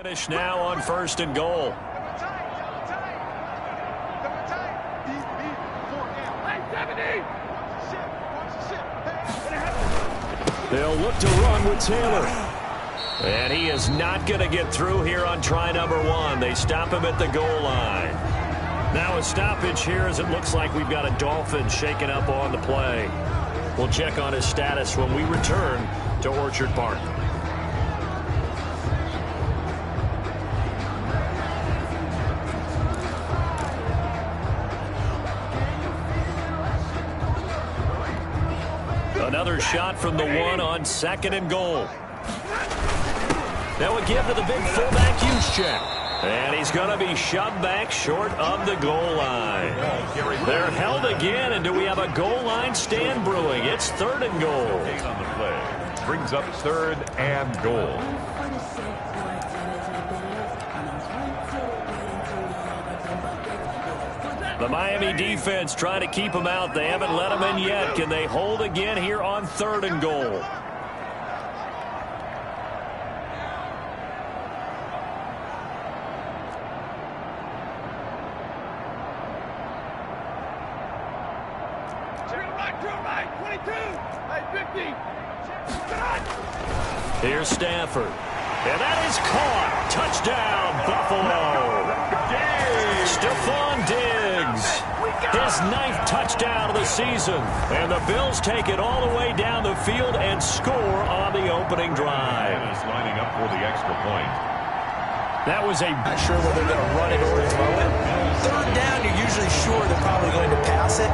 Finish now on 1st and goal. They'll look to run with Taylor. And he is not going to get through here on try number 1. They stop him at the goal line. Now a stoppage here as it looks like we've got a Dolphin shaken up on the play. We'll check on his status when we return to Orchard Park. Another shot from the 1 on 2nd and goal. Now a give to the big fullback Juszczyk. And he's going to be shoved back short of the goal line. They're held again, and do we have a goal line stand brewing? It's 3rd and goal. On the play. Brings up 3rd and goal. The Miami defense trying to keep him out. They haven't let him in yet. Can they hold again here on 3rd and goal? Here's Stafford. And that is caught. Touchdown, Buffalo. Stephon Diggs. His 9th touchdown of the season. And the Bills take it all the way down the field and score on the opening drive. And is lining up for the extra point. That was a... Not sure whether they're going to run it or throw it. 3rd down, you're usually sure they're probably going to pass it.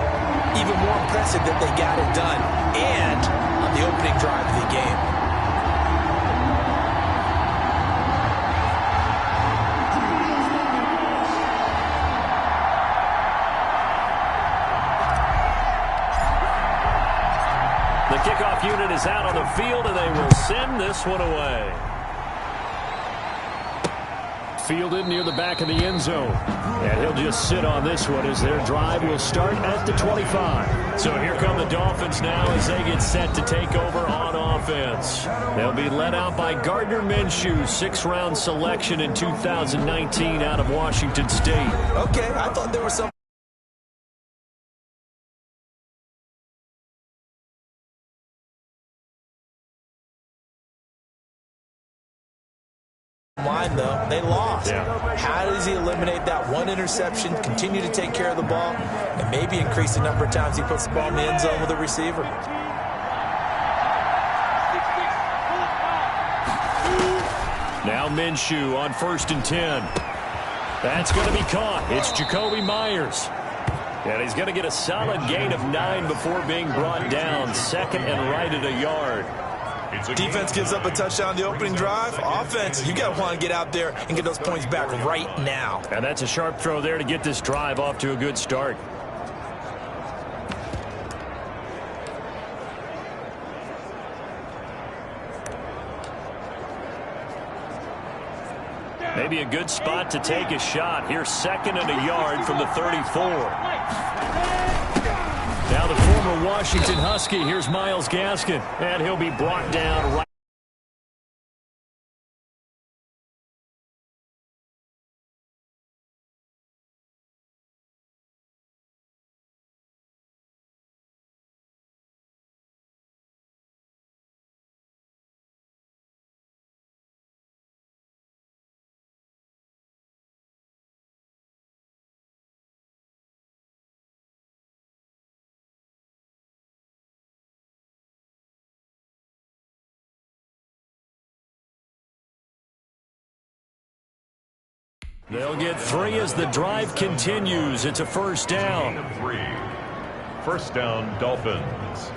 Even more impressive that they got it done. And on the opening drive of the game. The kickoff unit is out on the field, and they will send this one away. Fielded near the back of the end zone. And he'll just sit on this one as their drive will start at the 25. So here come the Dolphins now as they get set to take over on offense. They'll be led out by Gardner Minshew, 6th-round selection in 2019 out of Washington State. Okay, I thought there was some line, though. They lost. How does he eliminate that one interception, continue to take care of the ball, and maybe increase the number of times he puts the ball in the end zone with a receiver? Now Minshew on 1st and 10. That's going to be caught. It's Jacoby Myers. And he's going to get a solid gain of 9 before being brought down. 2nd and right at a yard. Defense gives up a touchdown on the opening drive. Offense, you got to want to get out there and get those points back right now. And that's a sharp throw there to get this drive off to a good start. Maybe a good spot to take a shot. Here's 2nd and a yard from the 34. Now the former Washington Husky. Here's Myles Gaskin. And he'll be brought down right. They'll get 3 as the drive continues. It's a 1st down. 3. 1st down, Dolphins.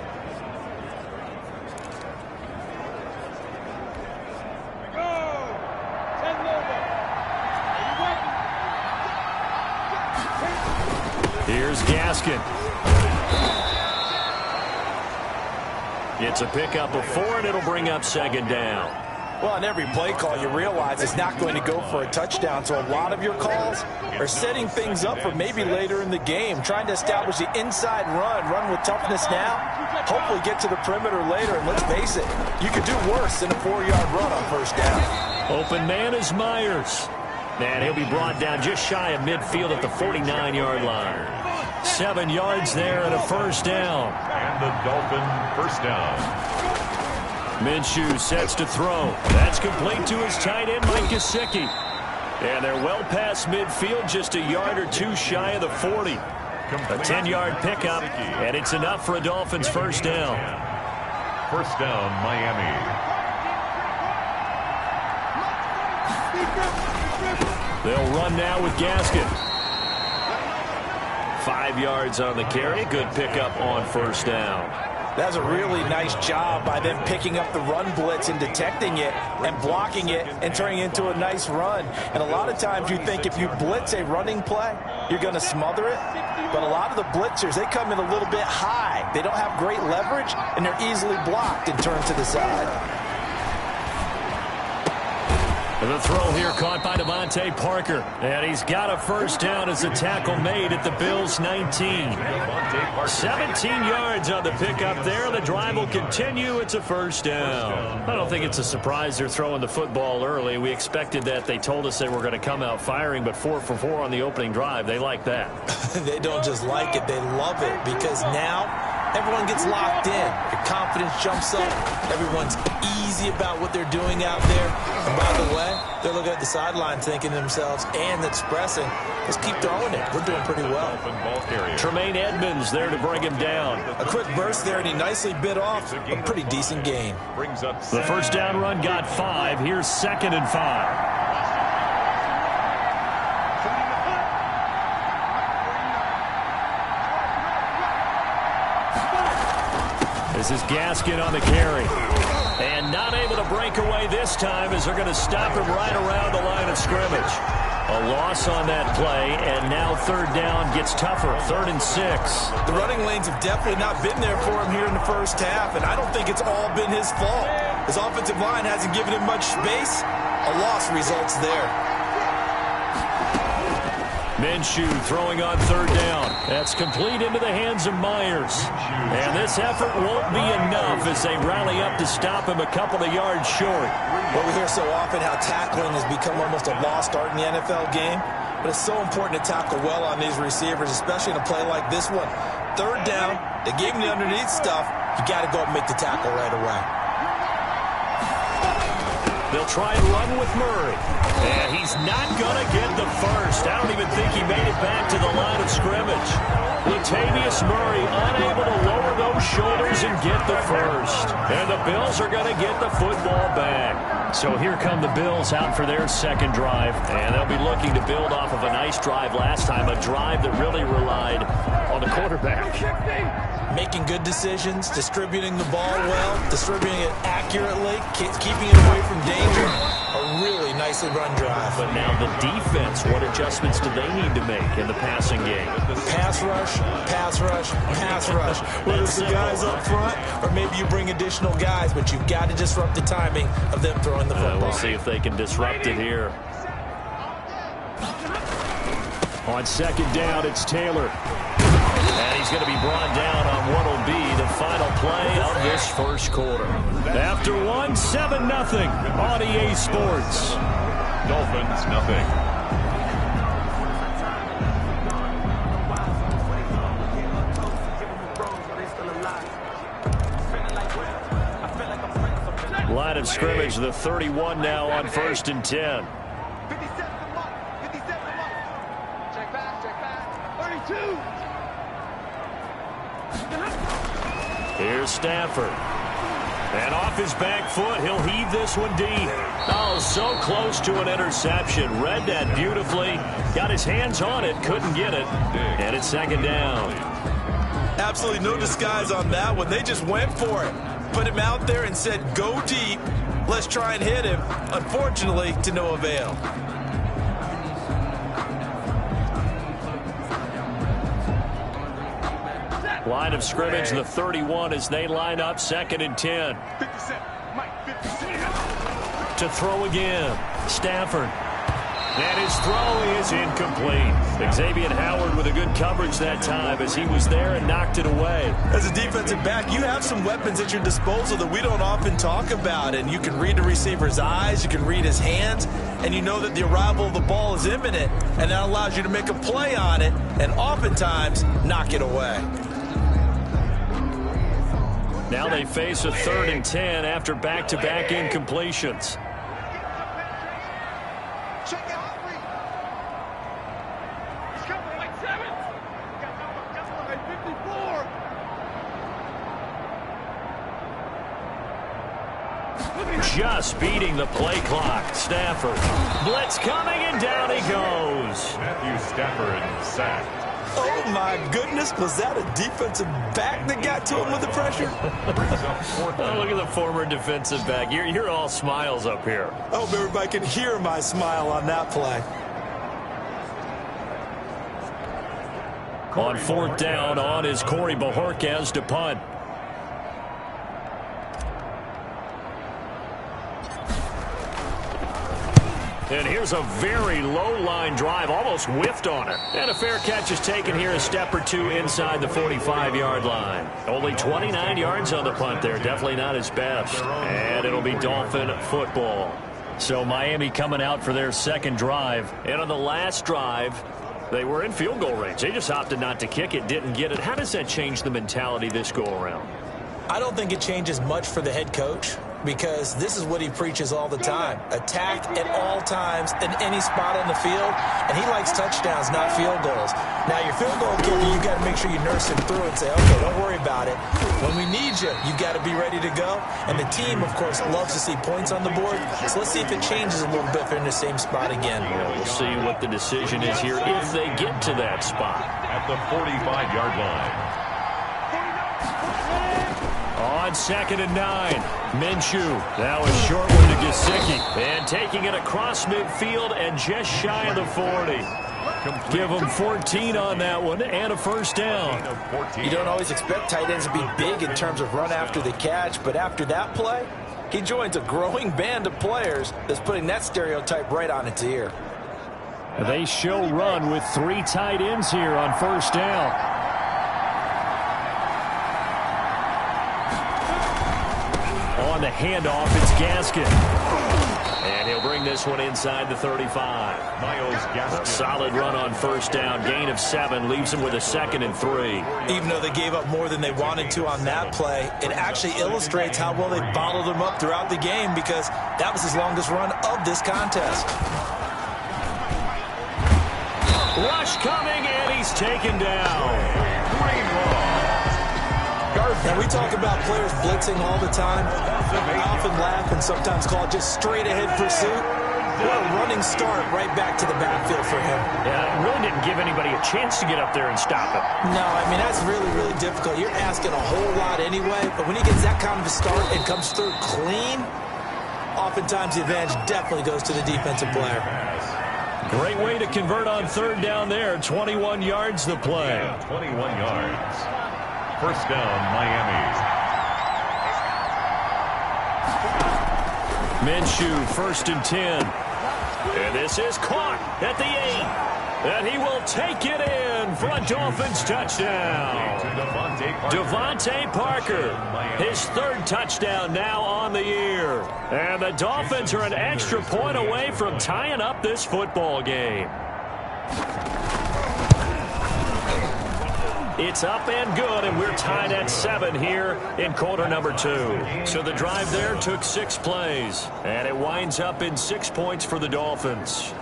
Here's Gaskin. It's a pickup of 4, and it'll bring up 2nd down. Well, on every play call, you realize it's not going to go for a touchdown. So a lot of your calls are setting things up for maybe later in the game, trying to establish the inside run with toughness now, hopefully get to the perimeter later. And let's face it, you could do worse than a 4-yard run on 1st down. Open man is Myers. And he'll be brought down just shy of midfield at the 49-yard line. 7 yards there and a first down. And the Dolphin first down. Minshew sets to throw. That's complete to his tight end, Mike Gesicki. And they're well past midfield, just a yard or two shy of the 40. A 10-yard pickup, and it's enough for a Dolphins first down. First down, Miami. They'll run now with Gaskin. 5 yards on the carry. Good pickup on first down. That's a really nice job by them picking up the run blitz and detecting it and blocking it and turning it into a nice run. And a lot of times you think if you blitz a running play, you're going to smother it. But a lot of the blitzers, they come in a little bit high. They don't have great leverage, and they're easily blocked and turned to the side. And the throw here caught by Devontae Parker. And he's got a first down as a tackle made at the Bills' 19. 17 yards on the pickup there. The drive will continue. It's a first down. I don't think it's a surprise they're throwing the football early. We expected that. They told us they were going to come out firing, but 4 for 4 on the opening drive. They like that. They don't just like it. They love it because now everyone gets locked in. Your confidence jumps up. Everyone's easy about what they're doing out there. And by the way, they're looking at the sideline thinking to themselves and expressing, let's keep throwing it. We're doing pretty well. Tremaine Edmonds there to bring him down. A quick burst there, and he nicely bit off a pretty decent gain. The first down run got 5. Here's 2nd and 5. This is Gaskin on the carry. And not able to break away this time as they're going to stop him right around the line of scrimmage. A loss on that play, and now third down gets tougher. 3rd and 6. The running lanes have definitely not been there for him here in the first half, and I don't think it's all been his fault. His offensive line hasn't given him much space. A loss results there. Minshew throwing on third down. That's complete into the hands of Myers. And this effort won't be enough as they rally up to stop him a couple of yards short. Well, we hear so often how tackling has become almost a lost art in the NFL game. But it's so important to tackle well on these receivers, especially in a play like this one. Third down, they gave him the underneath stuff. You got to go up and make the tackle right away. They'll try and run with Murray. And he's not going to get the first. I don't even think he made it back to the line of scrimmage. Latavius Murray unable to lower those shoulders and get the first. And the Bills are going to get the football back. So here come the Bills out for their second drive. And they'll be looking to build off of a nice drive last time, a drive that really relied on the quarterback. Making good decisions, distributing the ball well, distributing it accurately, keeping it away from danger. A really nicely run drive. But now the defense, what adjustments do they need to make in the passing game? Pass rush, pass rush, pass rush. Whether it's the guys up front or maybe you bring additional guys, but you've got to disrupt the timing of them throwing the football. We'll see if they can disrupt it here. On second down, it's Taylor. And he's going to be brought down on what will be the final play of this first quarter. After 1, 7-0 on EA Sports. Dolphins, nothing. Line of scrimmage, the 31 now on 1st and 10. Here's Stafford. And off his back foot, he'll heave this one deep. Oh, so close to an interception. Read that beautifully. Got his hands on it, couldn't get it. And it's second down. Absolutely no disguise on that one. They just went for it. Put him out there and said, go deep. Let's try and hit him. Unfortunately, to no avail. Line of scrimmage, the 31 as they line up 2nd and 10. To throw again. Stafford. And his throw is incomplete. Xavier Howard with a good coverage that time as he was there and knocked it away. As a defensive back, you have some weapons at your disposal that we don't often talk about. And you can read the receiver's eyes, you can read his hands, and you know that the arrival of the ball is imminent. And that allows you to make a play on it and oftentimes knock it away. Now they face a 3rd and 10 after back-to-back incompletions. Just beating the play clock. Stafford. Blitz coming, and down he goes. Matthew Stafford sacked. Oh, my goodness. Was that a defensive back that got to him with the pressure? Oh, look at the former defensive back. You're all smiles up here. I hope everybody can hear my smile on that play. On 4th down, on is Corey Bojorquez to punt. And here's a very low-line drive, almost whiffed on it. And a fair catch is taken here, a step or two inside the 45-yard line. Only 29 yards on the punt there, definitely not his best. And it'll be Dolphin football. So Miami coming out for their second drive. And on the last drive, they were in field goal range. They just opted not to kick it, didn't get it. How does that change the mentality this go-around? I don't think it changes much for the head coach, because this is what he preaches all the time. Attack at all times in any spot on the field, and he likes touchdowns, not field goals. Now, your field goal kicker, you got to make sure you nurse him through and say, okay, don't worry about it. When we need you, you got to be ready to go. And the team, of course, loves to see points on the board. So let's see if it changes a little bit if they're in the same spot again. Yeah, we'll see what the decision is here if they get to that spot. At the 45-yard line. On 2nd and 9, Minshew. Now a short one to Gesicki. And taking it across midfield and just shy of the 40. Give him 14 on that one and a first down. You don't always expect tight ends to be big in terms of run after the catch, but after that play, he joins a growing band of players that's putting that stereotype right on its ear. They show run with 3 tight ends here on first down. On the handoff, it's Gaskin. And he'll bring this one inside the 35. Myles Gaskin. A solid run on first down. Gain of 7 leaves him with a 2nd and 3. Even though they gave up more than they wanted to on that play, it actually illustrates how well they bottled him up throughout the game, because that was his longest run of this contest. Rush coming, and he's taken down. Now, we talk about players blitzing all the time. I often laugh and sometimes call it just straight-ahead pursuit. What a running start right back to the backfield for him. Yeah, it really didn't give anybody a chance to get up there and stop him. No, I mean, that's really, really difficult. You're asking a whole lot anyway, but when he gets that kind of a start and comes through clean, oftentimes the advantage definitely goes to the defensive player. Great way to convert on 3rd down there. 21 yards the play. Yeah, 21 yards. First down, Miami. Minshew, 1st and 10. And this is caught at the 8. And he will take it in for a Dolphins touchdown. Devontae Parker, his 3rd touchdown now on the year. And the Dolphins are an extra point away from tying up this football game. It's up and good, and we're tied at 7 here in quarter number 2. So the drive there took 6 plays, and it winds up in 6 points for the Dolphins.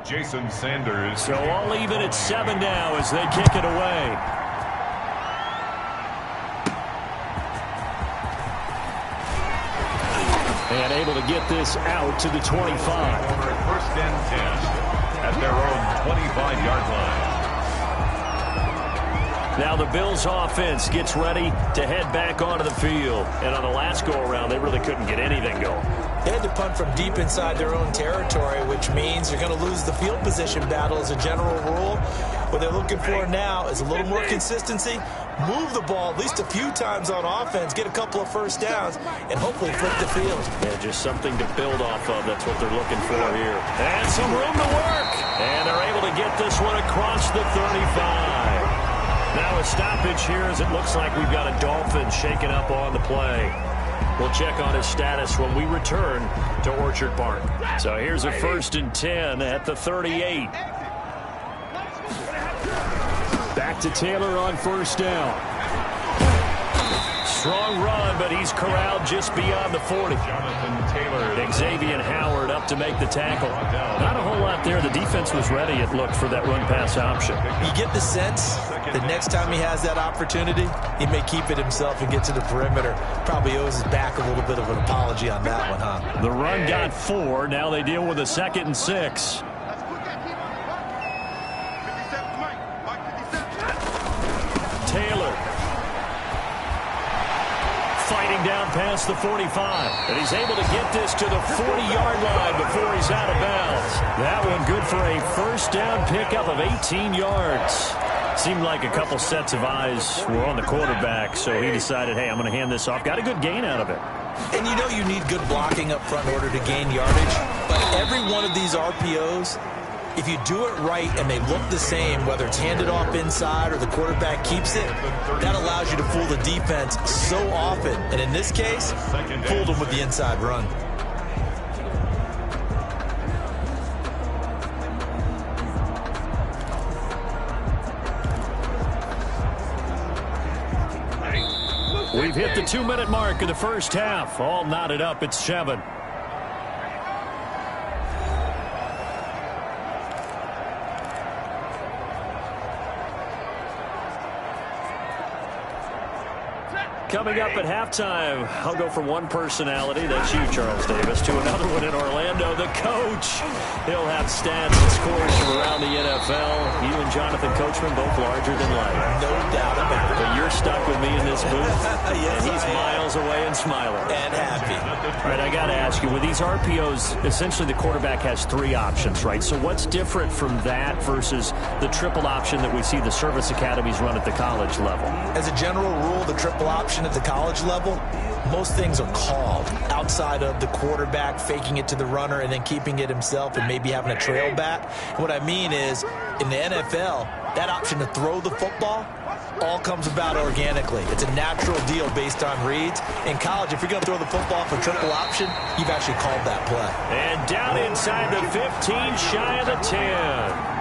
Jason Sanders. So all even at 7 now as they kick it away. And able to get this out to the 25. First and 10 at their own 25-yard line. Now the Bills offense gets ready to head back onto the field. And on the last go-around, they really couldn't get anything going. They had to punt from deep inside their own territory, which means you're going to lose the field position battle as a general rule. What they're looking for now is a little more consistency, move the ball at least a few times on offense, get a couple of first downs, and hopefully flip the field. Yeah, just something to build off of. That's what they're looking for here. And some room to work. And they're able to get this one across the 35. Now a stoppage here as it looks like we've got a Dolphin shaken up on the play. We'll check on his status when we return to Orchard Park. So here's a 1st and 10 at the 38. Back to Taylor on 1st down. Strong run, but he's corralled just beyond the 40. Jonathan Taylor. Xavier Howard up to make the tackle. Not a whole lot there. The defense was ready, it looked, for that run-pass option. You get the sense that next time he has that opportunity, he may keep it himself and get to the perimeter. Probably owes his back a little bit of an apology on that one, huh? The run got 4. Now they deal with a 2nd and 6. Taylor fighting down past the 45. And he's able to get this to the 40-yard line before he's out of bounds. That one good for a 1st down pickup of 18 yards. Seemed like a couple sets of eyes were on the quarterback, so he decided, hey, I'm going to hand this off. Got a good gain out of it. And you know you need good blocking up front in order to gain yardage. But every one of these RPOs, if you do it right and they look the same, whether it's handed off inside or the quarterback keeps it, that allows you to fool the defense so often. And in this case, fooled them with the inside run. We've hit the 2-minute mark of the first half. All knotted up at 7. Coming up at halftime, I'll go from one personality, that's you, Charles Davis, to another one in Orlando, the coach. He'll have stats and scores from around the NFL. You and Jonathan Coachman, both larger than life. No doubt about it. But you're stuck with me in this booth, Yes, and he's I am. miles away and smiling. And happy. All right, I got to ask you, with these RPOs, essentially the quarterback has 3 options, right? So what's different from that versus the triple option that we see the service academies run at the college level? As a general rule, the triple option at the college level, most things are called outside of the quarterback faking it to the runner and then keeping it himself and maybe having a trail back. What I mean is, in the NFL, that option to throw the football all comes about organically. It's a natural deal based on reads. In college, if you're going to throw the football for triple option, you've actually called that play. And down inside the 15, shy of the 10.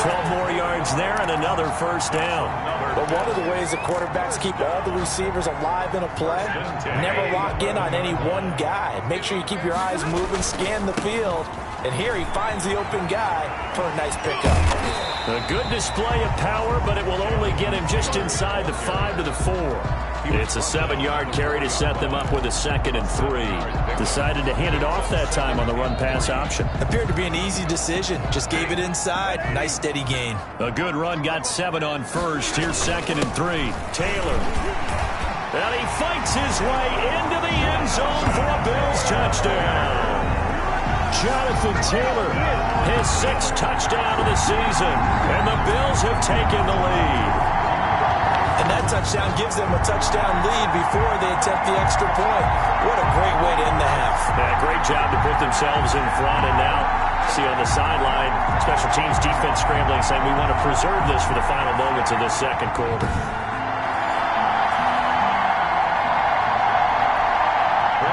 12 more yards there and another 1st down. But one of the ways the quarterbacks keep all the receivers alive in a play, never lock in on any one guy. Make sure you keep your eyes moving, scan the field. And here he finds the open guy for a nice pickup. A good display of power, but it will only get him just inside the 5 to the 4. It's a 7-yard carry to set them up with a 2nd and 3. Decided to hand it off that time on the run-pass option. Appeared to be an easy decision. Just gave it inside. Nice steady gain. A good run, got 7 on 1st. Here's 2nd and 3. Taylor. And he fights his way into the end zone for a Bills touchdown. Jonathan Taylor, his 6th touchdown of the season, and the Bills have taken the lead. And that touchdown gives them a touchdown lead before they attempt the extra point. What a great way to end the half. Yeah, great job to put themselves in front, and now see on the sideline, special teams defense scrambling, saying we want to preserve this for the final moments of this 2nd quarter.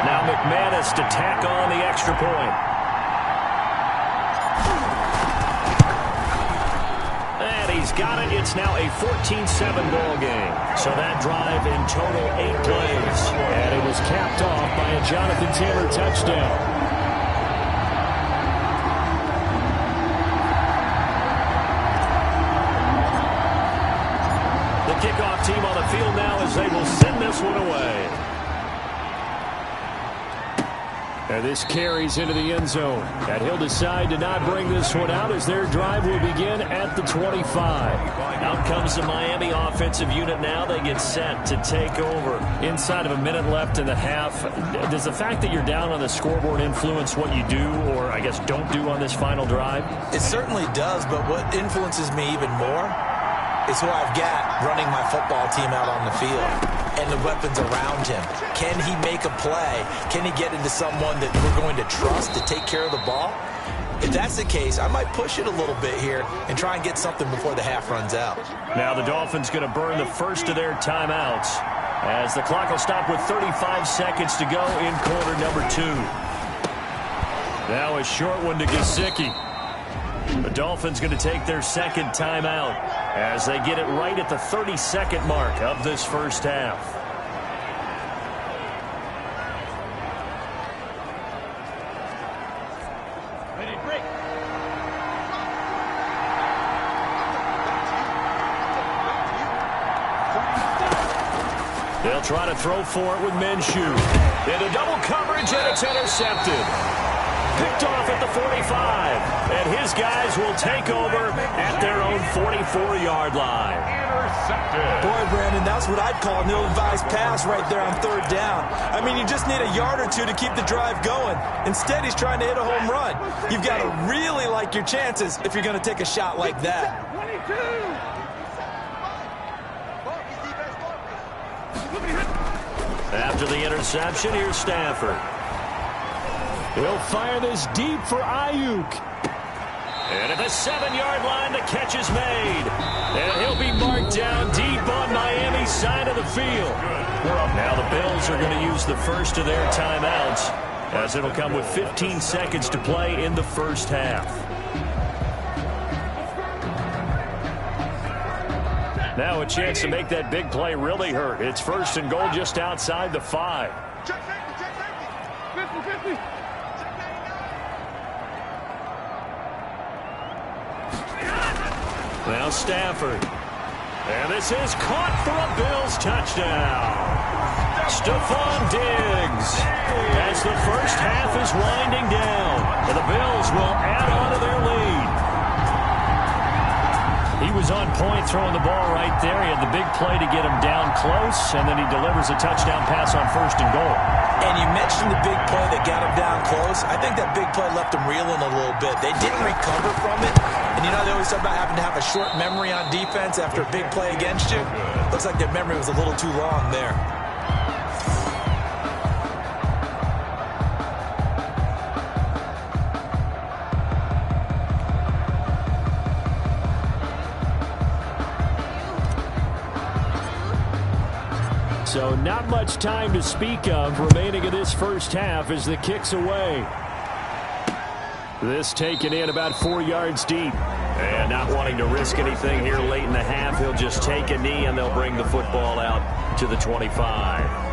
Now McManus to tack on the extra point. And he's got it. It's now a 14-7 ball game. So that drive in total 8 plays. And it was capped off by a Jonathan Taylor touchdown. The kickoff team on the field now as they will send this one away. And this carries into the end zone. And he'll decide to not bring this one out as their drive will begin at the 25. Out comes the Miami offensive unit now. They get set to take over. Inside of a minute left in the half. Does the fact that you're down on the scoreboard influence what you do, or I guess don't do on this final drive? It certainly does, but what influences me even more is who I've got running my football team out on the field and the weapons around him. Can he make a play? Can he get into someone that we're going to trust to take care of the ball? If that's the case, I might push it a little bit here and try and get something before the half runs out. Now the Dolphins going to burn the first of their timeouts as the clock will stop with 35 seconds to go in quarter number 2. Now a short one to Gesicki. The Dolphins going to take their second timeout as they get it right at the 30-second mark of this first half. They'll try to throw for it with Minshew. Into double coverage, and it's intercepted. Picked off at the 45, and his guys will take over at their own 44-yard line. Intercepted. Boy, Brandon, that's what I'd call an ill-advised pass right there on third down. I mean, you just need a yard or two to keep the drive going. Instead, he's trying to hit a home run. You've got to really like your chances if you're going to take a shot like that. After the interception, here's Stafford. He'll fire this deep for Ayuk. And at the 7-yard line, the catch is made. And he'll be marked down deep on Miami's side of the field. Now the Bills are going to use the first of their timeouts, as it'll come with 15 seconds to play in the first half. Now a chance to make that big play really hurt. It's first and goal just outside the 5. Now Stafford. And this is caught for a Bills touchdown. Stephon Diggs. As the first half is winding down, and the Bills will add on to their lead. He was on point throwing the ball right there. He had the big play to get him down close, and then he delivers a touchdown pass on first and goal. And you mentioned the big play that got him down close. I think that big play left him reeling a little bit. They didn't recover from it. And you know, they always talk about having to have a short memory on defense after a big play against you. Looks like their memory was a little too long there. So not much time to speak of remaining in this first half as the kick's away. This taken in about 4 yards deep. And not wanting to risk anything here late in the half, he'll just take a knee and they'll bring the football out to the 25.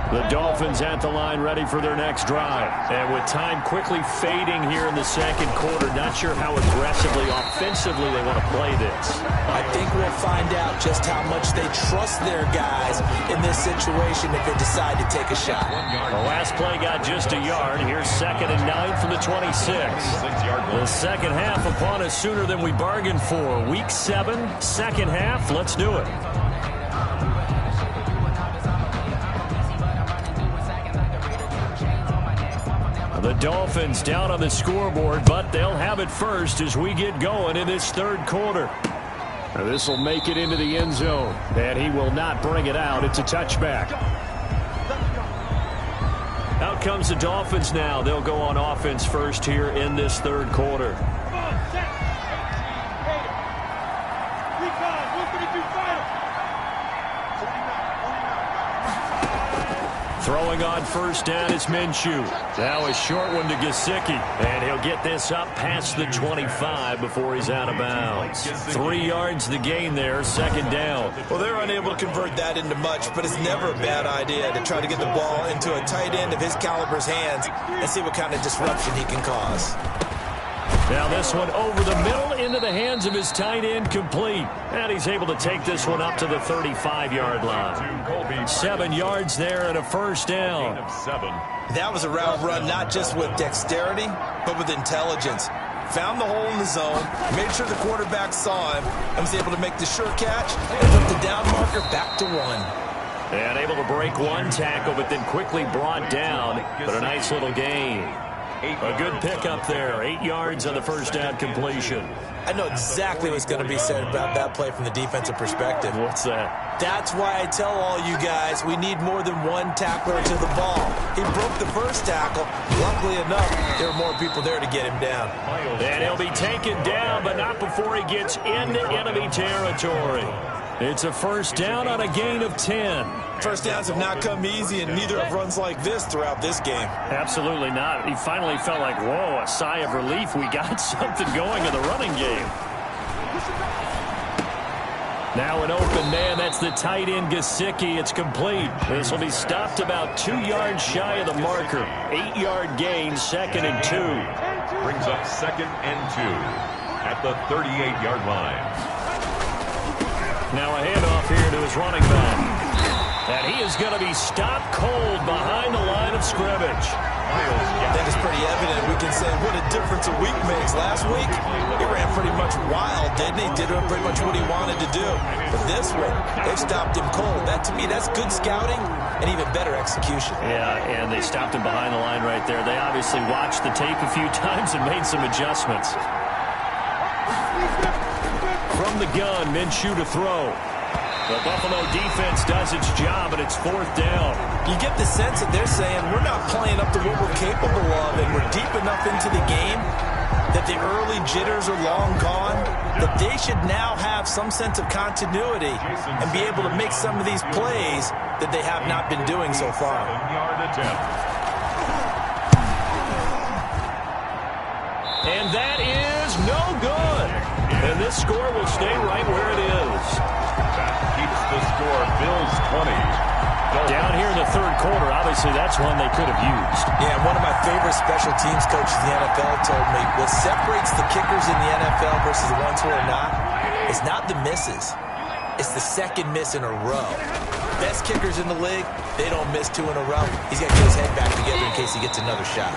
The Dolphins at the line ready for their next drive. And with time quickly fading here in the second quarter, not sure how aggressively, offensively they want to play this. I think we'll find out just how much they trust their guys in this situation if they decide to take a shot. The last play got just a yard. Here's 2nd and 9 from the 26. The second half upon us sooner than we bargained for. Week 7, second half. Let's do it. The Dolphins down on the scoreboard, but they'll have it first as we get going in this third quarter. This will make it into the end zone, and he will not bring it out. It's a touchback. Out comes the Dolphins now. They'll go on offense first here in this third quarter. Throwing on first down is Minshew. Now a short one to Gesicki. And he'll get this up past the 25 before he's out of bounds. 3 yards the gain there, second down. Well, they're unable to convert that into much, but it's never a bad idea to try to get the ball into a tight end of his caliber's hands and see what kind of disruption he can cause. Now this one over the middle into the hands of his tight end, complete. And he's able to take this one up to the 35-yard line. 7 yards there and a first down. That was a route run not just with dexterity, but with intelligence. Found the hole in the zone, made sure the quarterback saw him, and was able to make the sure catch and put the down marker back to 1. And able to break one tackle, but then quickly brought down. But a nice little gain. A good pickup there. 8 yards on the first down completion. I know exactly what's going to be said about that play from the defensive perspective. What's that? That's why I tell all you guys we need more than one tackler to the ball. He broke the first tackle. Luckily enough, there were more people there to get him down. And he'll be taken down, but not before he gets into enemy territory. It's a first down on a gain of 10. First downs have not come easy, and neither have runs like this throughout this game. Absolutely not. He finally felt like, whoa, a sigh of relief. We got something going in the running game. Now an open man. That's the tight end, Gesicki. It's complete. This will be stopped about 2 yards shy of the marker. 8-yard gain, 2nd and 2. Brings up 2nd and 2 at the 38-yard line. Now a handoff here to his running back. And he is going to be stopped cold behind the line of scrimmage. I think it's pretty evident. We can say what a difference a week makes. Last week, he ran pretty much wild, didn't he? Did pretty much what he wanted to do. But this one, they stopped him cold. That, to me, that's good scouting and even better execution. Yeah, and they stopped him behind the line right there. They obviously watched the tape a few times and made some adjustments. From the gun, Minshew to throw. The Buffalo defense does its job, and it's 4th down. You get the sense that they're saying we're not playing up to what we're capable of, and we're deep enough into the game that the early jitters are long gone, that they should now have some sense of continuity and be able to make some of these plays that they have not been doing so far. And that is no good. And this score will stay right where it is. That keeps the score. Bills 20. Down here in the 3rd quarter, obviously that's one they could have used. Yeah, one of my favorite special teams coaches in the NFL told me what separates the kickers in the NFL versus the ones who are not is not the misses. It's the second miss in a row. Best kickers in the league, they don't miss 2 in a row. He's got to get his head back together in case he gets another shot.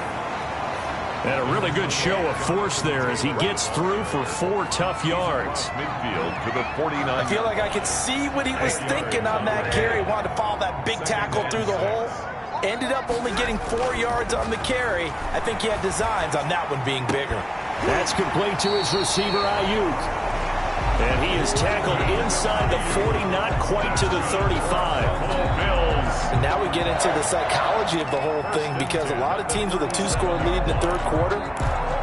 And a really good show of force there as he gets through for 4 tough yards. Midfield to the 49. I feel like I could see what he was thinking on that carry. Wanted to follow that big tackle through the hole. Ended up only getting 4 yards on the carry. I think he had designs on that one being bigger. That's complete to his receiver, Ayuk. And he is tackled inside the 40, not quite to the 35. And now we get into the psychology of the whole thing, because a lot of teams with a 2-score lead in the 3rd quarter,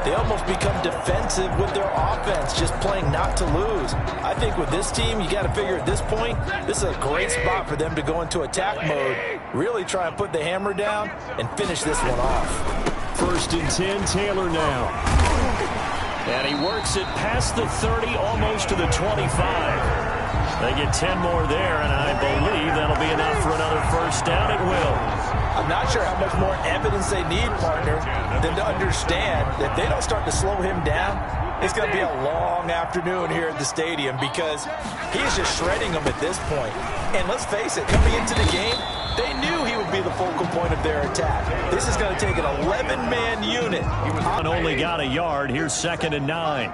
they almost become defensive with their offense, just playing not to lose. I think with this team, you got to figure at this point, this is a great spot for them to go into attack mode, really try and put the hammer down and finish this one off. 1st and 10, Taylor now. And he works it past the 30, almost to the 25. They get 10 more there, and I believe that'll be enough for another first down. It will. I'm not sure how much more evidence they need, partner, than to understand that if they don't start to slow him down, it's going to be a long afternoon here at the stadium, because he's just shredding them at this point. And let's face it, coming into the game, they knew he would be the focal point of their attack. This is going to take an 11-man unit. Only got a yard. Here's 2nd and 9.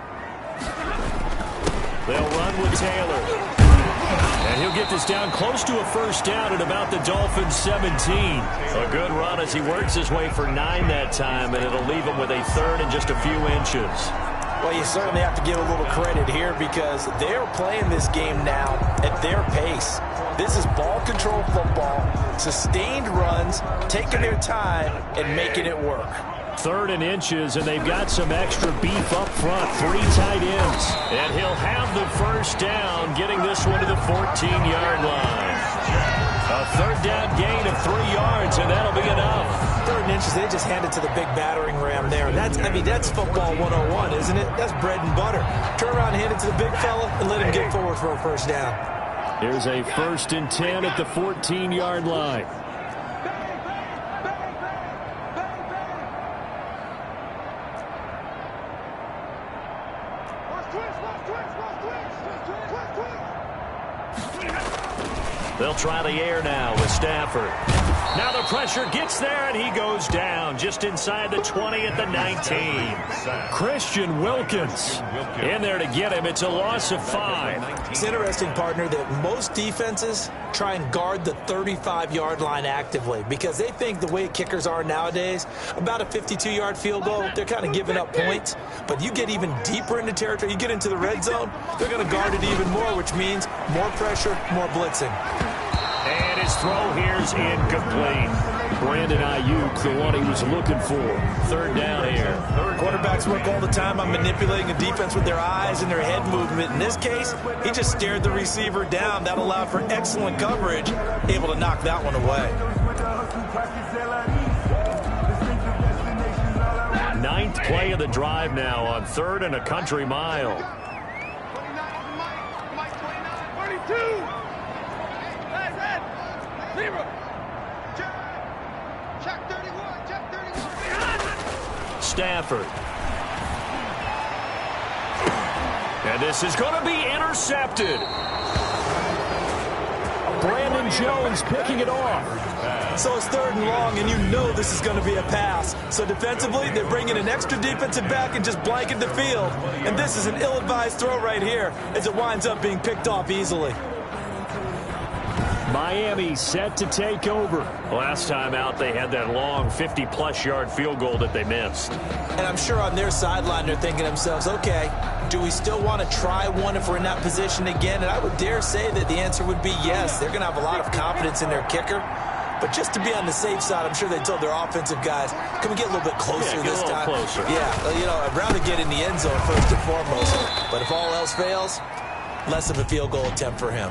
They'll run with Taylor. And he'll get this down close to a first down at about the Dolphins' 17. A good run as he works his way for 9 that time, and it'll leave him with a 3rd and just a few inches. Well, you certainly have to give a little credit here, because they're playing this game now at their pace. This is ball control football, sustained runs, taking their time and making it work. 3rd and inches, and they've got some extra beef up front. 3 tight ends. And he'll have the first down, getting this one to the 14-yard line. A 3rd down gain of 3 yards, and that'll be enough. 3rd and inches, they just hand it to the big battering ram there. And that's football 101, isn't it? That's bread and butter. Turn around and hand it to the big fella and let him get forward for a first down. Here's a 1st and 10 at the 14-yard line. They'll try the air now with Stafford. Now the pressure gets there, and he goes down just inside the 20 at the 19. Christian Wilkins in there to get him. It's a loss of 5. It's interesting, partner, that most defenses try and guard the 35-yard line actively because they think the way kickers are nowadays, about a 52-yard field goal, they're kind of giving up points. But you get even deeper into territory, you get into the red zone, they're going to guard it even more, which means more pressure, more blitzing. And his throw here's incomplete. Brandon Ayuk, the one he was looking for. 3rd down here. Quarterbacks work all the time on manipulating a defense with their eyes and their head movement. In this case, he just stared the receiver down. That allowed for excellent coverage, able to knock that one away. 9th play of the drive now on 3rd and a country mile. 32. Stafford. And this is going to be intercepted. Brandon Jones picking it off. So it's 3rd and long, and you know this is going to be a pass. So defensively, they're bringing an extra defensive back and just blanket the field. And this is an ill-advised throw right here as it winds up being picked off easily. Miami set to take over. Last time out, they had that long 50-plus yard field goal that they missed. And I'm sure on their sideline, they're thinking to themselves, okay, do we still want to try one if we're in that position again? And I would dare say that the answer would be yes. They're going to have a lot of confidence in their kicker. But just to be on the safe side, I'm sure they told their offensive guys, can we get a little bit closer this time? Closer. Yeah, you know, I'd rather get in the end zone first and foremost. But if all else fails, less of a field goal attempt for him.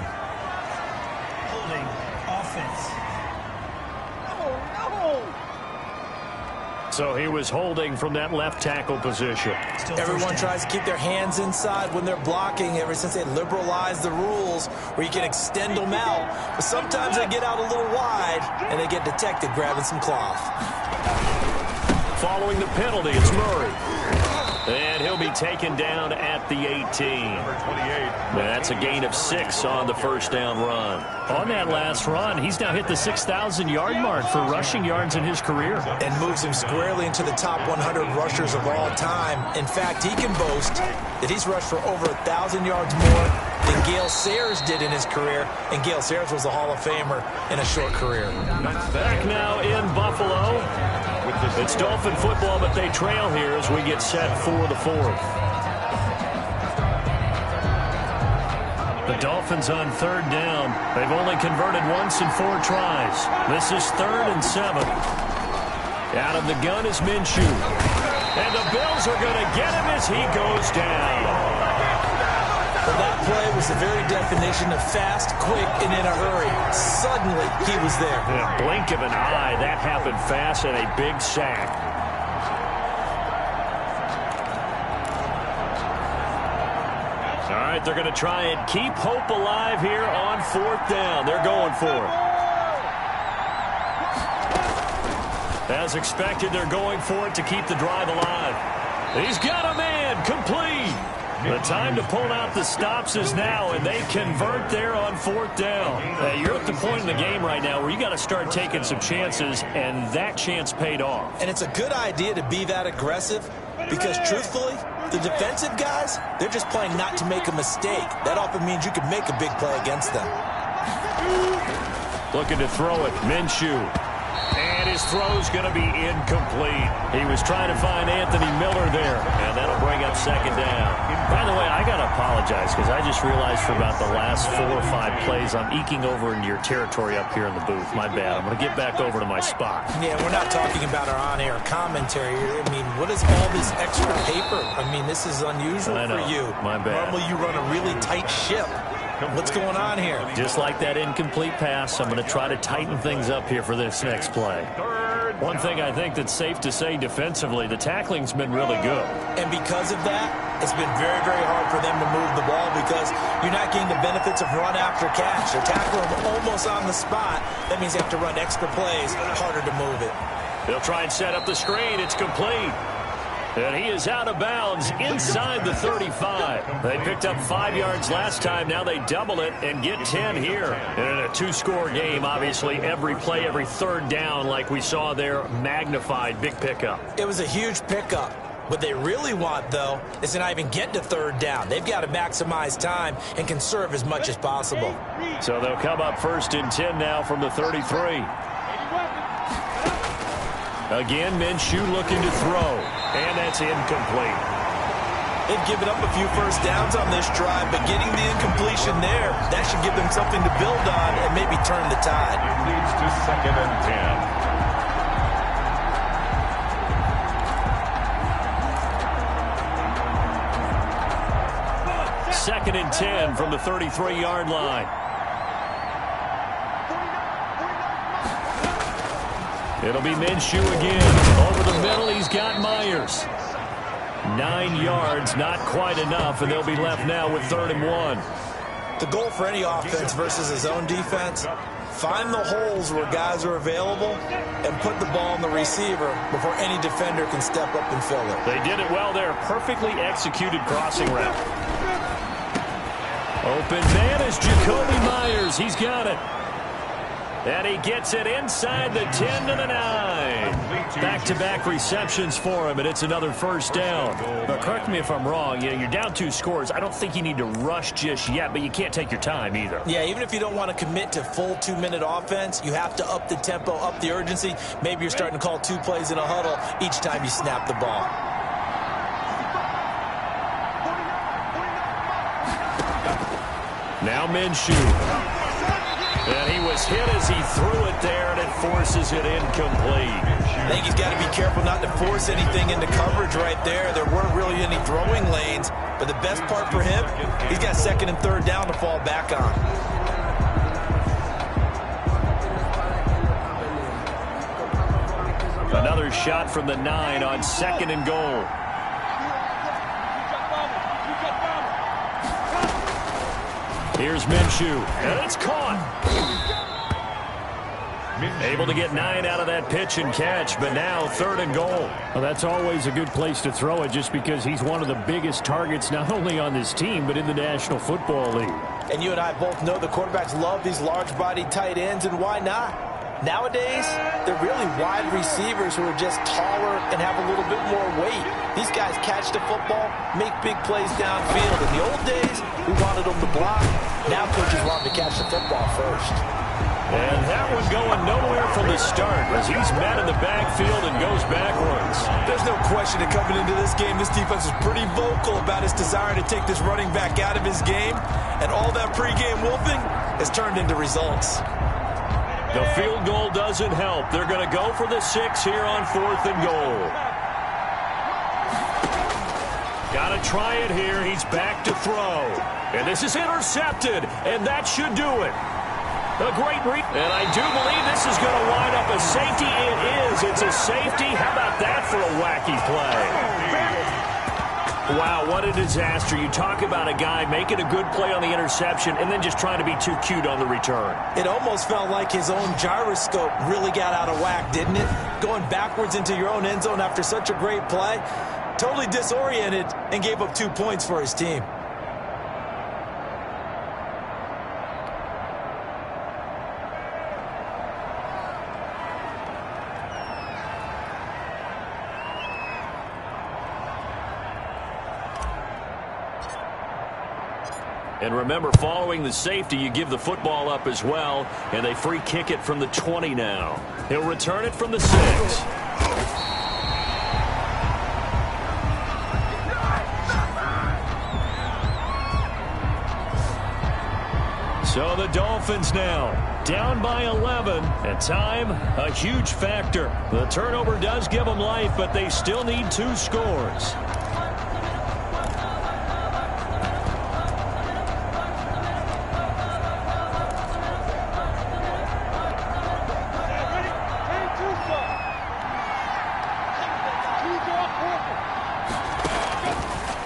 So he was holding from that left tackle position. Everyone tries to keep their hands inside when they're blocking ever since they liberalized the rules where you can extend them out. But sometimes they get out a little wide and they get detected grabbing some cloth. Following the penalty, it's Murray. And he'll be taken down at the 18. That's a gain of 6 on the 1st down run. On that last run, he's now hit the 6,000-yard mark for rushing yards in his career. And moves him squarely into the top 100 rushers of all time. In fact, he can boast that he's rushed for over 1,000 yards more than Gale Sayers did in his career. And Gale Sayers was a Hall of Famer in a short career. Back now in Buffalo. It's Dolphin football, but they trail here as we get set for the 4th. The Dolphins on 3rd down. They've only converted once in 4 tries. This is 3rd and 7. Out of the gun is Minshew. And the Bills are going to get him as he goes down. Well, that play was the very definition of fast, quick, and in a hurry. Suddenly, he was there. In a blink of an eye, that happened fast and a big sack. All right, they're going to try and keep hope alive here on 4th down. They're going for it. As expected, they're going for it to keep the drive alive. He's got a man, complete. The time to pull out the stops is now, and they convert there on 4th down. You're at the point in the game right now where you got to start taking some chances, and that chance paid off. And it's a good idea to be that aggressive because, truthfully, the defensive guys, they're just playing not to make a mistake. That often means you can make a big play against them. Looking to throw it, Minshew. And his throw's going to be incomplete. He was trying to find Anthony Miller there, and that'll bring up 2nd down. By the way, I got to apologize because I just realized for about the last 4 or 5 plays, I'm eking over into your territory up here in the booth. My bad. I'm going to get back over to my spot. Yeah, we're not talking about our on-air commentary. I mean, what is all this extra paper? I mean, this is unusual for you. My bad. Normally you run a really tight ship. What's going on here? Just like that incomplete pass, I'm going to try to tighten things up here for this next play. One thing I think that's safe to say defensively, the tackling's been really good. And because of that, it's been very, very hard for them to move the ball because you're not getting the benefits of run after catch. They're tackling almost on the spot. That means they have to run extra plays, harder to move it. They'll try and set up the screen. It's complete. And he is out of bounds inside the 35. They picked up 5 yards last time. Now they double it and get 10 here. And in a 2-score game, obviously, every play, every third down, like we saw there, magnified. Big pickup. It was a huge pickup. What they really want, though, is to not even get to third down. They've got to maximize time and conserve as much as possible. So they'll come up 1st and 10 now from the 33. Again, Minshew looking to throw, and that's incomplete. They've given up a few first downs on this drive, but getting the incompletion there, that should give them something to build on and maybe turn the tide. It leads to 2nd and 10. 2nd and 10 from the 33-yard line. It'll be Minshew again. Over the middle, he's got Myers. 9 yards, not quite enough, and they'll be left now with 3rd and 1. The goal for any offense versus his own defense, find the holes where guys are available and put the ball on the receiver before any defender can step up and fill it. They did it well there. Perfectly executed crossing route. Open man is Jacoby Myers. He's got it. And he gets it inside the 10 to the 9. Back-to-back receptions for him, and it's another 1st down. But correct me if I'm wrong. You know, you're down 2 scores. I don't think you need to rush just yet, but you can't take your time either. Yeah, even if you don't want to commit to full 2-minute offense, you have to up the tempo, up the urgency. Maybe you're starting to call 2 plays in a huddle each time you snap the ball. Now Minshew. And he was hit as he threw it there, and it forces it incomplete. I think he's got to be careful not to force anything into coverage right there. There weren't really any throwing lanes, but the best part for him, he's got 2nd and 3rd down to fall back on. Another shot from the 9 on 2nd and goal. Here's Minshew, and it's caught. Able to get 9 out of that pitch and catch, but now 3rd and goal. Well, that's always a good place to throw it just because he's one of the biggest targets not only on this team but in the National Football League. And you and I both know the quarterbacks love these large-bodied tight ends, and why not? Nowadays, they're really wide receivers who are just taller and have a little bit more weight. These guys catch the football, make big plays downfield. In the old days, we wanted them to block. Now coaches want them to catch the football first. And that one going nowhere from the start as he's met in the backfield and goes backwards. There's no question that coming into this game, this defense was pretty vocal about his desire to take this running back out of his game. And all that pregame wolfing has turned into results. The field goal doesn't help. They're going to go for the 6 here on 4th and goal. Got to try it here. He's back to throw. And this is intercepted, and that should do it. A great read. And I do believe this is going to wind up a safety. It is. It's a safety. How about that for a wacky play? Wow, what a disaster. You talk about a guy making a good play on the interception and then just trying to be too cute on the return. It almost felt like his own gyroscope really got out of whack, didn't it? Going backwards into your own end zone after such a great play. Totally disoriented and gave up 2 points for his team. And remember, following the safety, you give the football up as well, and they free kick it from the 20 now. He'll return it from the 6. So the Dolphins now down by 11, and time a huge factor. The turnover does give them life, but they still need 2 scores.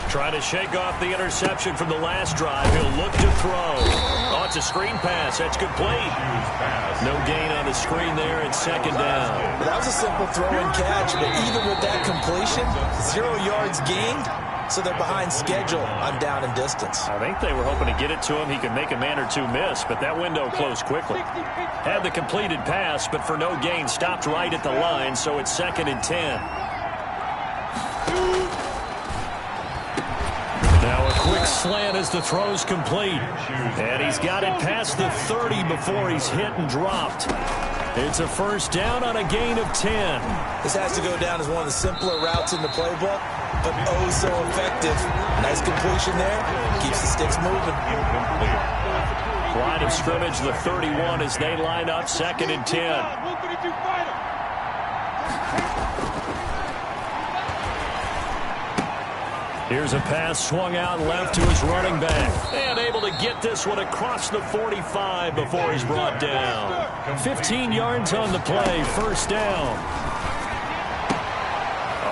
Try to shake off the interception from the last drive. He'll look to throw. On Wants a screen pass. That's complete. No gain on the screen there. It's second down. That was a simple throw and catch, but even with that completion, 0 yards gained, so they're behind schedule on down and distance. I think they were hoping to get it to him. He could make a man or two miss, but that window closed quickly. Had the completed pass, but for no gain, stopped right at the line, so it's second and 10. Now a quick slant as the throw's complete. And he's got it past the 30 before he's hit and dropped. It's a first down on a gain of 10. This has to go down as one of the simpler routes in the playbook, but oh so effective. Nice completion there. Keeps the sticks moving. Line of scrimmage, the 31 as they line up, second and 10. Here's a pass swung out left to his running back. And able to get this one across the 45 before he's brought down. 15 yards on the play, first down.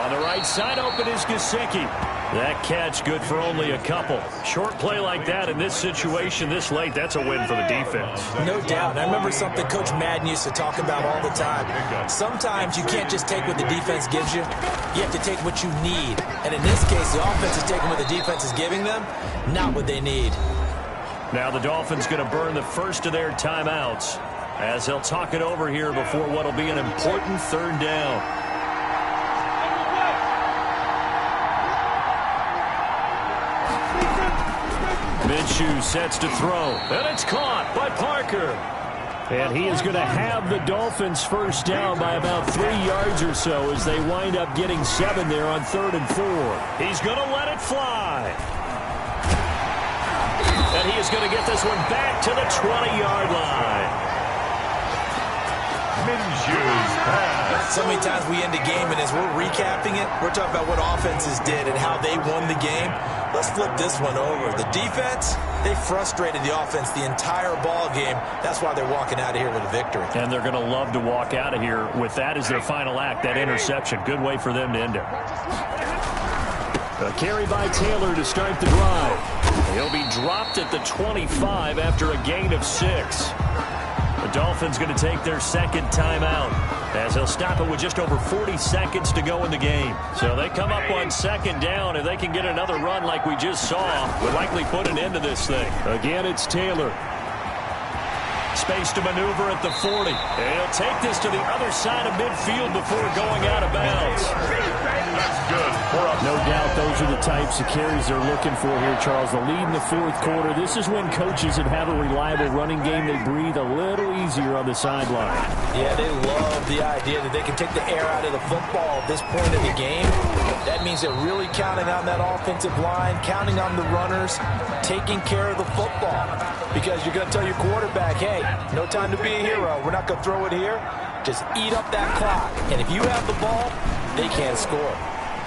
On the right side, open is Gesicki. That catch good for only a couple. Short play like that in this situation this late, that's a win for the defense. No doubt. I remember something Coach Madden used to talk about all the time. Sometimes you can't just take what the defense gives you. You have to take what you need. And in this case, the offense is taking what the defense is giving them, not what they need. Now the Dolphins going to burn the first of their timeouts as they'll talk it over here before what will be an important third down. Minshew sets to throw, and it's caught by Parker. And he is going to have the Dolphins first down by about 3 yards or so as they wind up getting 7 there on 3rd and 4. He's going to let it fly. And he is going to get this one back to the 20-yard line. Minshew's pass. So many times we end a game, and as we're recapping it, we're talking about what offenses did and how they won the game. Let's flip this one over. The defense, they frustrated the offense the entire ball game. That's why they're walking out of here with a victory. And they're going to love to walk out of here with that as their final act, that interception. Good way for them to end it. A carry by Taylor to start the drive. He'll be dropped at the 25 after a gain of 6. The Dolphins going to take their second timeout as they'll stop it with just over 40 seconds to go in the game. So they come up on second down. If they can get another run like we just saw, would likely put an end to this thing. Again, it's Taylor. Space to maneuver at the 40. And he'll take this to the other side of midfield before going out of bounds. That's good for us. No doubt those are the types of carries they're looking for here, Charles. The lead in the fourth quarter. This is when coaches that have a reliable running game, they breathe a little easier on the sideline. Yeah, they love the idea that they can take the air out of the football at this point of the game. That means they're really counting on that offensive line, counting on the runners, taking care of the football. Because you're going to tell your quarterback, hey, no time to be a hero. We're not going to throw it here. Just eat up that clock. And if you have the ball, they can't score.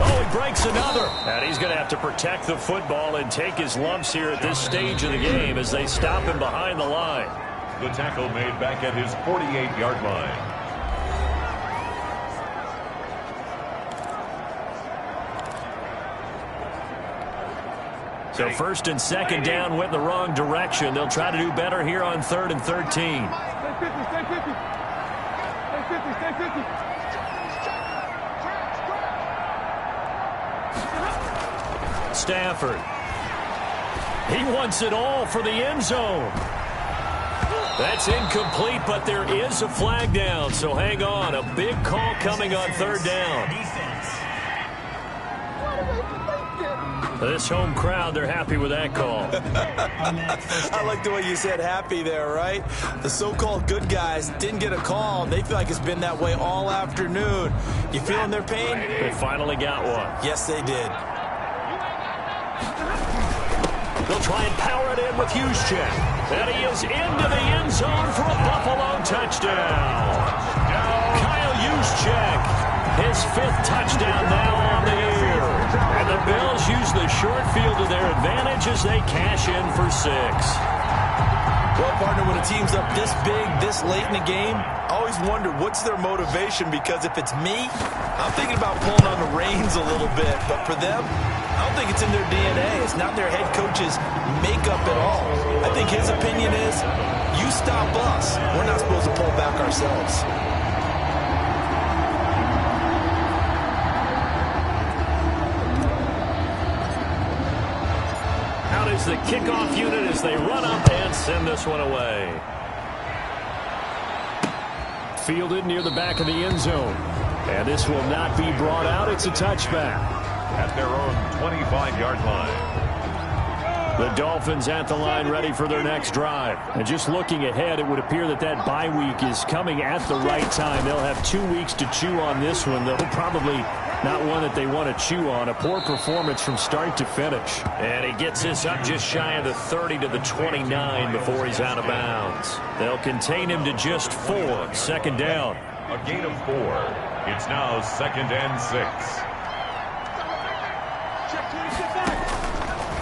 Oh, he breaks another. And he's going to have to protect the football and take his lumps here at this stage of the game as they stop him behind the line. The tackle made back at his 48-yard line. So first and second down went the wrong direction. They'll try to do better here on 3rd and 13. Stay 50, stay 50. Stay 50, stay 50. Stafford. He wants it all for the end zone. That's incomplete, but there is a flag down, so hang on. A big call coming on 3rd down. This home crowd, they're happy with that call. I like the way you said happy there, right? The so-called good guys didn't get a call. They feel like it's been that way all afternoon. You feeling their pain? They finally got one. Yes, they did. They'll try and power it in with Juszczyk. And he is into the end zone for a Buffalo touchdown. Kyle Juszczyk, his 5th touchdown now on the year. And the Bills use the short field to their advantage as they cash in for 6. Well, partner, when a team's up this big, this late in the game, I always wonder what's their motivation, because if it's me, I'm thinking about pulling on the reins a little bit. But for them, I don't think it's in their DNA. It's not their head coach's makeup at all. I think his opinion is, you stop us, we're not supposed to pull back ourselves. Out is the kickoff unit as they run up and send this one away. Fielded near the back of the end zone. And this will not be brought out. It's a touchback. At their own 25-yard line. The Dolphins at the line ready for their next drive. And just looking ahead, it would appear that that bye week is coming at the right time. They'll have 2 weeks to chew on this one, though probably not one that they want to chew on. A poor performance from start to finish. And he gets this up just shy of the 30 to the 29 before he's out of bounds. They'll contain him to just 4. Second down. A gain of 4. It's now 2nd and 6.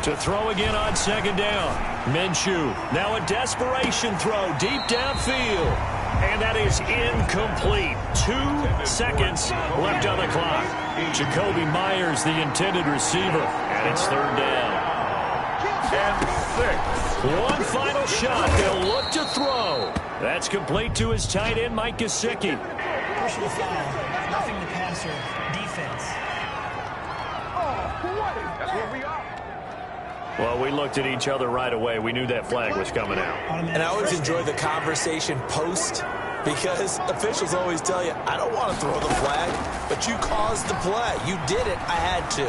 To throw again on second down. Minshew, now a desperation throw deep downfield. And that is incomplete. 2 seconds left on the clock. Jacoby Myers, the intended receiver. And it's third down. And 6. One final shot. They'll look to throw. That's complete to his tight end, Mike Gesicki. Pushing the foul. Roughing the passer. Defense. That's where we are. Well, we looked at each other right away. We knew that flag was coming out. And I always enjoy the conversation post, because officials always tell you, I don't want to throw the flag, but you caused the play. You did it. I had to.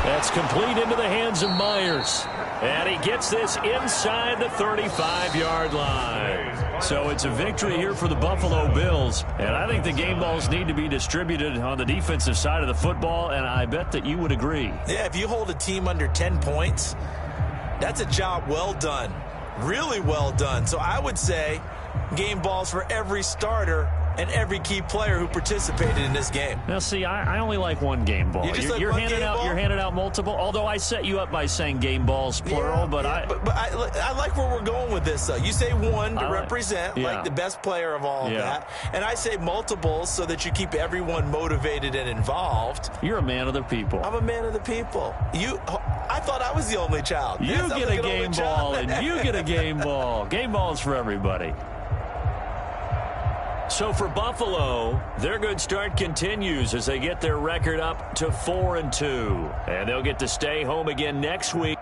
That's complete into the hands of Myers. And he gets this inside the 35-yard line. So it's a victory here for the Buffalo Bills. And I think the game balls need to be distributed on the defensive side of the football, and I bet that you would agree. Yeah, if you hold a team under 10 points, that's a job well done. Really well done. So I would say game balls for every starter and every key player who participated in this game. Now, see, I only like one game ball. You're handing out multiple. Although I set you up by saying game balls plural, yeah, but I like where we're going with this. Though you say one to represent like the best player of all of that, and I say multiples so that you keep everyone motivated and involved. You're a man of the people. I'm a man of the people. I thought I was the only child. You get a game ball, and you get a game ball. Game balls for everybody. So for Buffalo, their good start continues as they get their record up to 4-2. And they'll get to stay home again next week